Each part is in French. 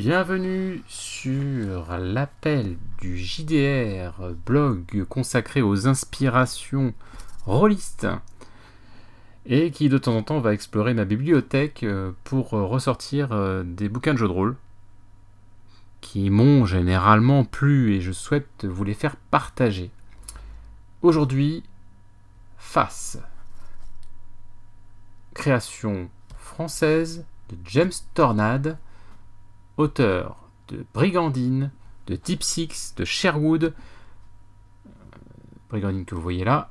Bienvenue sur l'appel du JDR, blog consacré aux inspirations rôlistes et qui de temps en temps va explorer ma bibliothèque pour ressortir des bouquins de jeux de rôle qui m'ont généralement plu et je souhaite vous les faire partager. Aujourd'hui, Face, création française de James Tornade, auteur de Brigandine, de Deep Six, de Sherwood, Brigandine que vous voyez là,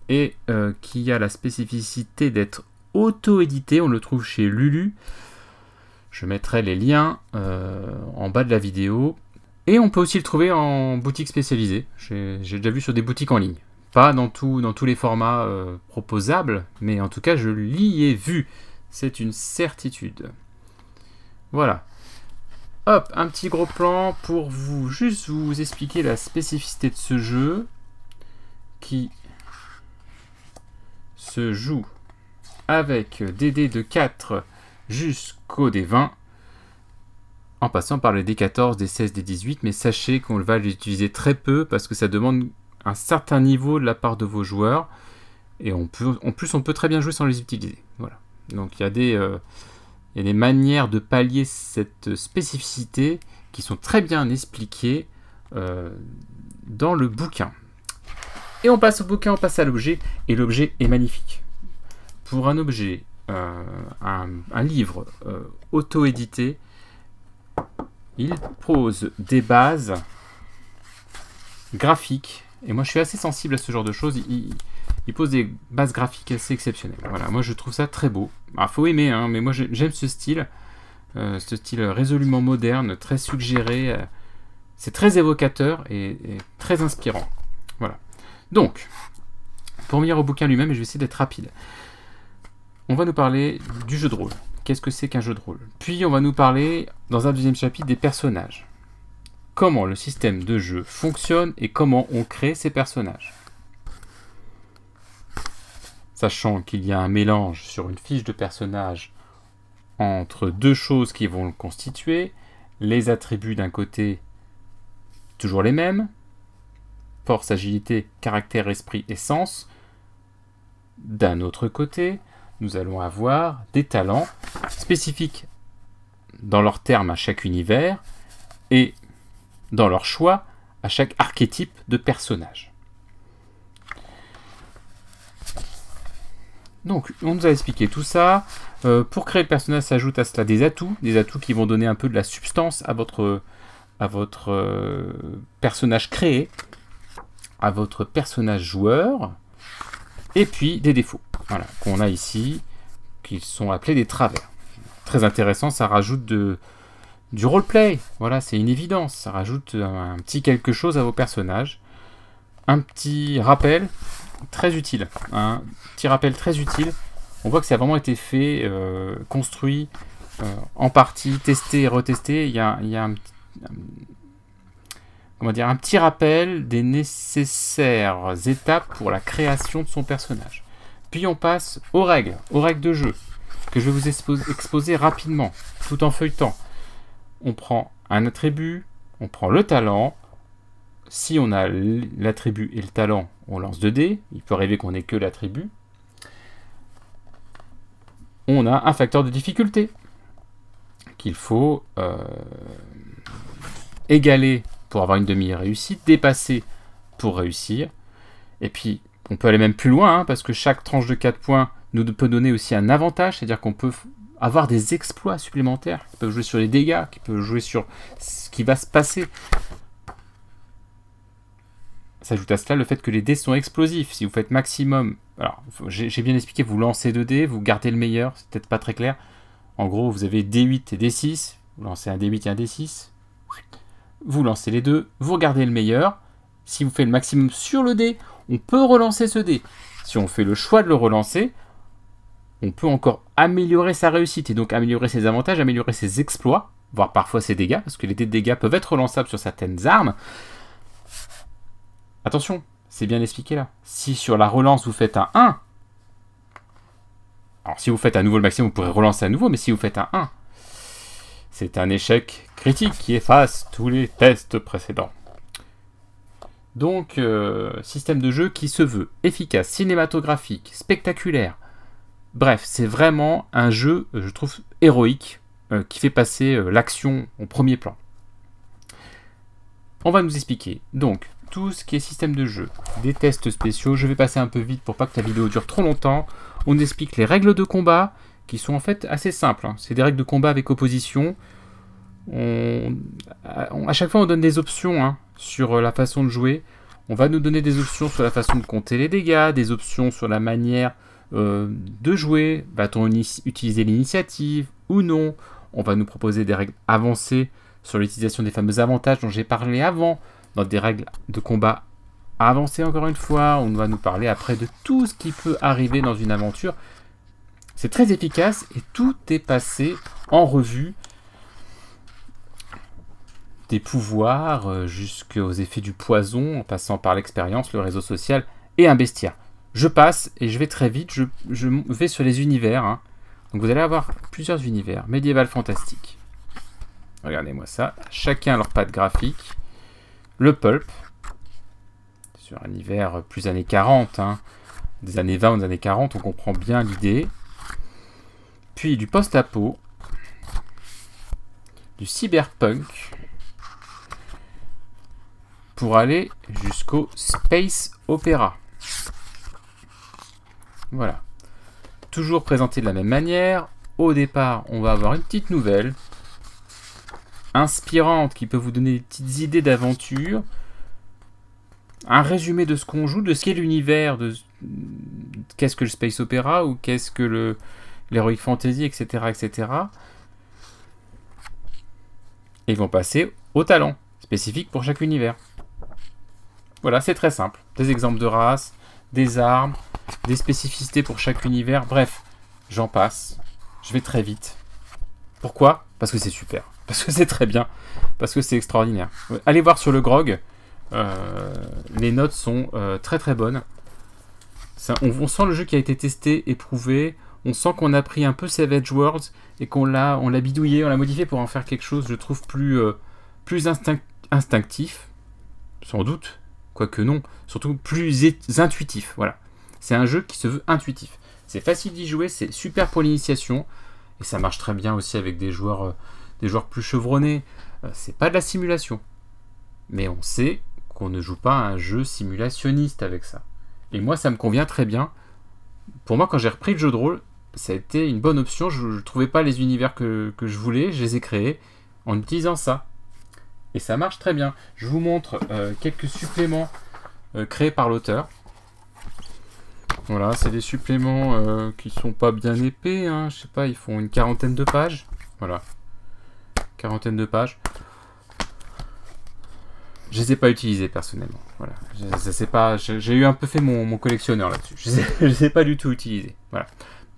et qui a la spécificité d'être auto-édité. On le trouve chez Lulu. Je mettrai les liens en bas de la vidéo. Et on peut aussi le trouver en boutique spécialisée. J'ai déjà vu sur des boutiques en ligne. Pas dans tous les formats proposables, mais en tout cas je l'y ai vu. C'est une certitude. Voilà. Hop, un petit gros plan pour juste vous expliquer la spécificité de ce jeu qui se joue avec des dés de 4 jusqu'au dés 20 en passant par les dés 14, des 16, des 18, mais sachez qu'on va l'utiliser très peu parce que ça demande un certain niveau de la part de vos joueurs et en plus on peut très bien jouer sans les utiliser. Voilà. Donc il y a des manières de pallier cette spécificité qui sont très bien expliquées dans le bouquin. Et on passe au bouquin, on passe à l'objet, et l'objet est magnifique. Pour un objet, un livre auto-édité, il pose des bases graphiques, et moi je suis assez sensible à ce genre de choses, il pose des bases graphiques assez exceptionnelles. Voilà, moi je trouve ça très beau. Il faut aimer, hein, mais moi j'aime ce style résolument moderne, très suggéré. C'est très évocateur et très inspirant. Voilà. Donc, pour venir au bouquin lui-même, je vais essayer d'être rapide. On va nous parler du jeu de rôle. Qu'est-ce que c'est qu'un jeu de rôle? Puis on va nous parler, dans un deuxième chapitre, des personnages. Comment le système de jeu fonctionne et comment on crée ces personnages. Sachant qu'il y a un mélange sur une fiche de personnage entre deux choses qui vont le constituer, les attributs d'un côté, toujours les mêmes, force, agilité, caractère, esprit et sens. D'un autre côté, nous allons avoir des talents spécifiques dans leurs termes à chaque univers et dans leur choix à chaque archétype de personnage. Donc, on nous a expliqué tout ça. Pour créer le personnage, s'ajoute à cela des atouts qui vont donner un peu de la substance à votre personnage créé, à votre personnage joueur, et puis des défauts, voilà, qu'on a ici, qui sont appelés des travers. Très intéressant, ça rajoute du roleplay, voilà, c'est une évidence, ça rajoute un petit quelque chose à vos personnages. Un petit rappel très utile, un petit rappel très utile. On voit que ça a vraiment été fait, construit, en partie, testé et retesté. Il y a un petit rappel des nécessaires étapes pour la création de son personnage. Puis on passe aux règles de jeu, que je vais vous exposer rapidement, tout en feuilletant. On prend un attribut, on prend le talent. Si on a l'attribut et le talent, on lance 2 dés. Il peut arriver qu'on n'ait que l'attribut. On a un facteur de difficulté qu'il faut égaler pour avoir une demi-réussite, dépasser pour réussir. Et puis, on peut aller même plus loin, hein, parce que chaque tranche de 4 points nous peut donner aussi un avantage, c'est-à-dire qu'on peut avoir des exploits supplémentaires, qui peuvent jouer sur les dégâts, qui peuvent jouer sur ce qui va se passer. S'ajoute à cela le fait que les dés sont explosifs. Si vous faites maximum... Alors, j'ai bien expliqué, vous lancez 2 dés, vous gardez le meilleur, c'est peut-être pas très clair. En gros, vous avez D8 et D6, vous lancez un D8 et un D6, vous lancez les deux, vous regardez le meilleur. Si vous faites le maximum sur le dé, on peut relancer ce dé. Si on fait le choix de le relancer, on peut encore améliorer sa réussite, et donc améliorer ses avantages, améliorer ses exploits, voire parfois ses dégâts, parce que les dés de dégâts peuvent être relançables sur certaines armes. Attention, c'est bien expliqué là. Si sur la relance vous faites un 1, alors si vous faites à nouveau le maximum, vous pourrez relancer à nouveau, mais si vous faites un 1, C'est un échec critique qui efface tous les tests précédents. Donc, système de jeu qui se veut efficace, cinématographique, spectaculaire. Bref, c'est vraiment un jeu, je trouve, héroïque, qui fait passer l'action au premier plan. On va nous expliquer, donc, tout ce qui est système de jeu, des tests spéciaux. Je vais passer un peu vite pour pas que la vidéo dure trop longtemps. On explique les règles de combat, qui sont en fait assez simples. C'est des règles de combat avec opposition. À chaque fois, on donne des options sur la façon de jouer. On va nous donner des options sur la façon de compter les dégâts, des options sur la manière de jouer. Va-t-on utiliser l'initiative ou non? On va nous proposer des règles avancées sur l'utilisation des fameux avantages dont j'ai parlé avant, dans des règles de combat avancées encore une fois. On va nous parler après de tout ce qui peut arriver dans une aventure. C'est très efficace et tout est passé en revue. Des pouvoirs jusqu'aux effets du poison, en passant par l'expérience, le réseau social et un bestiaire. Je passe et je vais très vite, je vais sur les univers. Donc vous allez avoir plusieurs univers, médiéval fantastique. Regardez-moi ça, chacun leur patte graphique. Le pulp, sur un univers plus années 40, des années 20 aux années 40, on comprend bien l'idée. Puis du post-apo, du cyberpunk, pour aller jusqu'au space opéra. Voilà. Toujours présenté de la même manière. Au départ, on va avoir une petite nouvelle inspirante qui peut vous donner des petites idées d'aventure. Un résumé de ce qu'on joue, de ce qu'est l'univers, de qu'est-ce que le space opéra ou qu'est-ce que l'heroic fantasy, etc., etc. Et ils vont passer au talent spécifique pour chaque univers. Voilà, c'est très simple. Des exemples de races, des armes, des spécificités pour chaque univers. Bref, j'en passe. Je vais très vite. Pourquoi ? Parce que c'est super. Parce que c'est très bien. Parce que c'est extraordinaire. Allez voir sur le GROG. Les notes sont très très bonnes. On sent le jeu qui a été testé, éprouvé. On sent qu'on a pris un peu Savage Worlds et on l'a bidouillé, on l'a modifié pour en faire quelque chose, je trouve, plus instinctif. Sans doute. Quoique non, surtout plus intuitif, voilà. C'est un jeu qui se veut intuitif. C'est facile d'y jouer, c'est super pour l'initiation, et ça marche très bien aussi avec des joueurs plus chevronnés. C'est pas de la simulation, mais on sait qu'on ne joue pas à un jeu simulationniste avec ça. Et moi, ça me convient très bien. Pour moi, quand j'ai repris le jeu de rôle, ça a été une bonne option. Je ne trouvais pas les univers que je voulais, je les ai créés en utilisant ça. Et ça marche très bien. Je vous montre quelques suppléments créés par l'auteur. Voilà, c'est des suppléments qui sont pas bien épais. Je sais pas, ils font une quarantaine de pages. Voilà. Quarantaine de pages. Je les ai pas utilisés personnellement. Voilà. J'ai eu un peu fait mon collectionneur là-dessus. Je les ai pas du tout utilisés. Voilà.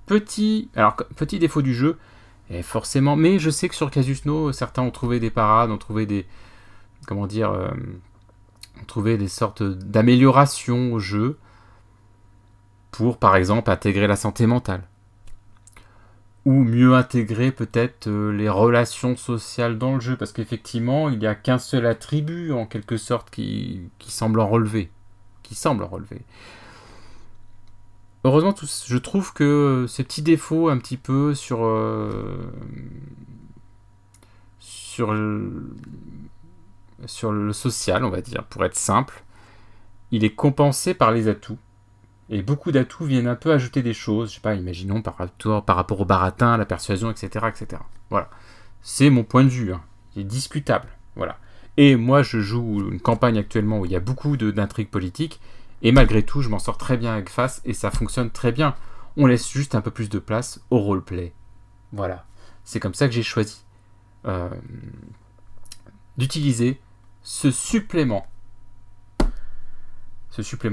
Petit défaut du jeu. Et forcément, mais je sais que sur Casusno, certains ont trouvé des parades, ont trouvé des sortes d'améliorations au jeu pour, par exemple, intégrer la santé mentale ou mieux intégrer peut-être les relations sociales dans le jeu, parce qu'effectivement, il n'y a qu'un seul attribut en quelque sorte qui semble en relever, Heureusement, je trouve que ces petits défauts un petit peu sur le social, on va dire, pour être simple, il est compensé par les atouts. Et beaucoup d'atouts viennent un peu ajouter des choses, je sais pas, imaginons par rapport au baratin, à la persuasion, etc., etc. Voilà. C'est mon point de vue, il est discutable. Voilà. Et moi, je joue une campagne actuellement où il y a beaucoup d'intrigues politiques, et malgré tout, je m'en sors très bien avec Face, et ça fonctionne très bien. On laisse juste un peu plus de place au roleplay. Voilà. C'est comme ça que j'ai choisi d'utiliser ce supplément.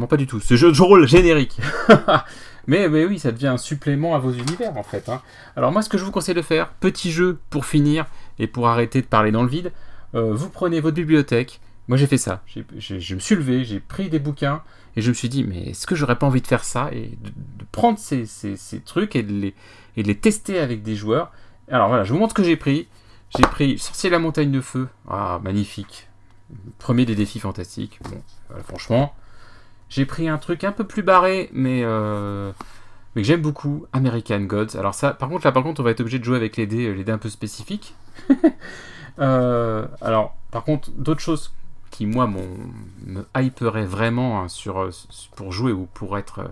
Pas du tout. Ce jeu de rôle générique. mais oui, ça devient un supplément à vos univers, en fait. Alors moi, ce que je vous conseille de faire, petit jeu pour finir, et pour arrêter de parler dans le vide, vous prenez votre bibliothèque. Moi, j'ai fait ça. Je me suis levé, j'ai pris des bouquins, et je me suis dit, mais est-ce que j'aurais pas envie de faire ça, et de prendre ces trucs, et de les tester avec des joueurs. Alors voilà, je vous montre ce que j'ai pris. J'ai pris Sorcier de la Montagne de Feu. Ah, magnifique. Premier des défis fantastiques. Bon, franchement. J'ai pris un truc un peu plus barré, mais que j'aime beaucoup, American Gods. Alors ça, par contre, on va être obligé de jouer avec les dés un peu spécifiques. Alors, par contre, d'autres choses qui, moi, me hyperaient vraiment, hein, pour jouer ou pour être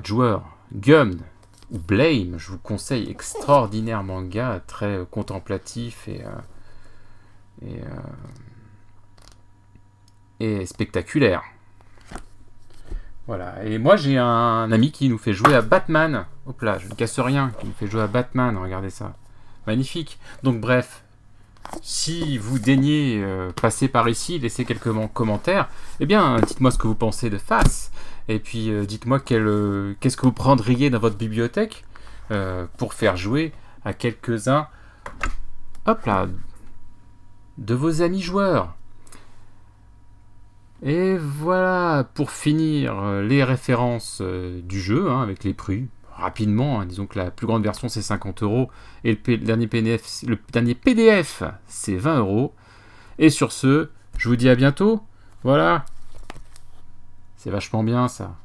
joueur. Gumd ou Blame, je vous conseille, extraordinaire manga, très contemplatif et spectaculaire. Voilà, et moi j'ai un ami qui nous fait jouer à Batman. Hop là, je ne casse rien, qui nous fait jouer à Batman, regardez ça. Magnifique. Donc bref, si vous daignez passer par ici, laissez quelques commentaires, eh bien dites-moi ce que vous pensez de Face. Et puis dites-moi qu'est-ce que vous prendriez dans votre bibliothèque pour faire jouer à quelques-uns, hop là, de vos amis joueurs. Et voilà, pour finir, les références du jeu, hein, avec les prix. Rapidement, hein, disons que la plus grande version c'est 50€ et le dernier PDF c'est 20€. Et sur ce, je vous dis à bientôt. Voilà, c'est vachement bien ça.